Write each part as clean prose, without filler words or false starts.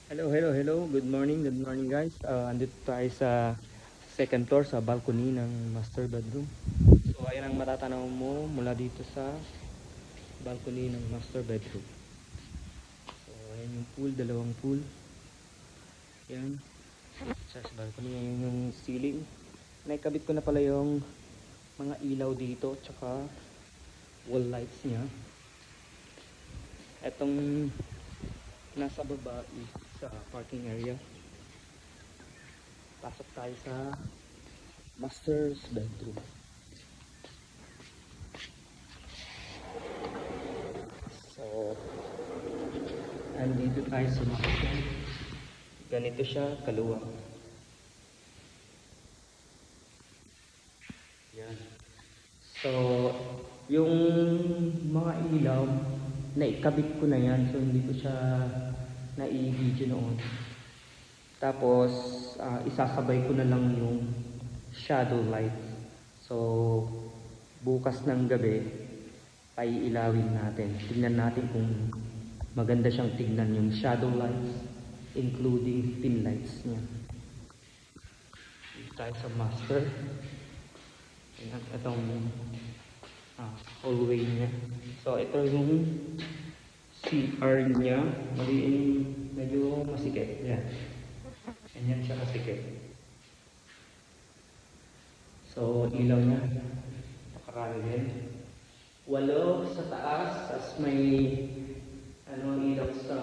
Hello. Good morning guys. Andito tayo sa second floor sa balcony ng master bedroom. So ayan ang matatanaw mo mula dito sa balcony ng master bedroom. So ayan yung pool, dalawang pool. Ayan. Sa balcony, ayan yung ceiling. Naikabit ko na pala yung mga ilaw dito tsaka wall lights niya. Etong nasa baba is sa parking area. Pasok tayo sa master's bedroom. So, andito tayo sa master. Ganito siya kaluwag. Yan. So, yung mga ilaw, naikabit ko na yan. So, hindi ko siya na-i-video noon. Tapos, isasabay ko na lang yung shadow light. So, bukas ng gabi, ay ilawin natin. Tingnan natin kung maganda siyang tignan yung shadow lights, including pin lights niya. Dito tayo sa master. Ayan, itong hallway niya. So, ito yung CR niya. Medyo masikip. Yan. Ganyan siya kasikip. So, ilaw niya. Nakarami din. 8 sa taas. As may ilaw sa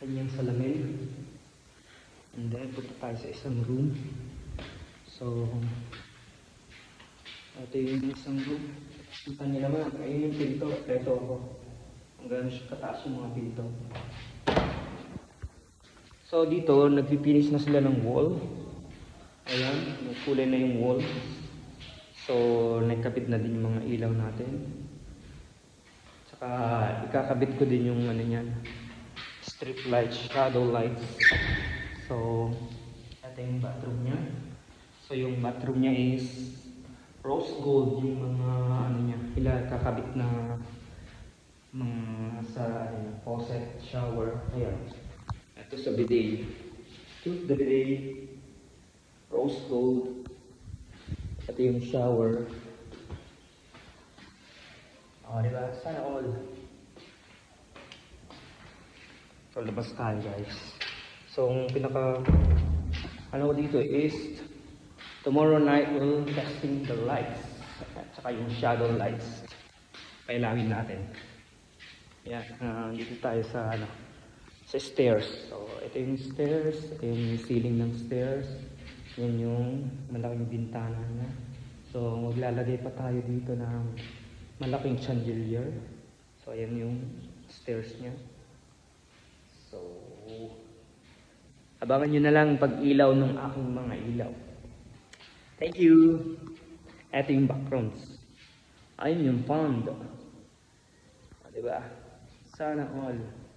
kanyang salamin. And then, punta tayo sa isang room. So, ito yung isang room. Kita niyo naman, ayun yung pinto. Ito ako. Hanggang kataas yung mga pinto. So dito, nagpipinis na sila ng wall. Ayan, kulay na yung wall. So, nagkapit na din yung mga ilaw natin. Saka, ikakabit ko din yung niyan, strip lights, shadow lights. So, ito yung bathroom niya. So, yung bathroom niya is rose gold yung mga niya, kakabit na mga sa faucet, shower. Ayan. Ito sa bidet. Ito the bidet. Rose gold. Ito yung shower. Diba? Sana all. So, labas tayo guys. So, ang pinaka ko dito is tomorrow night we'll testing the lights. At saka yung shadow lights. Pailawin natin. Yan. Dito tayo sa sa stairs. So, ito yung stairs. Ito yung ceiling ng stairs. Yan yung malaking bintana niya. So, maglalagay pa tayo dito ng malaking chandelier. So, ayan yung stairs niya. So, abangan nyo na lang pag-ilaw ng aking mga ilaw. Thank you! Ito yung backgrounds. Ayun yung pond. Diba? Sana all.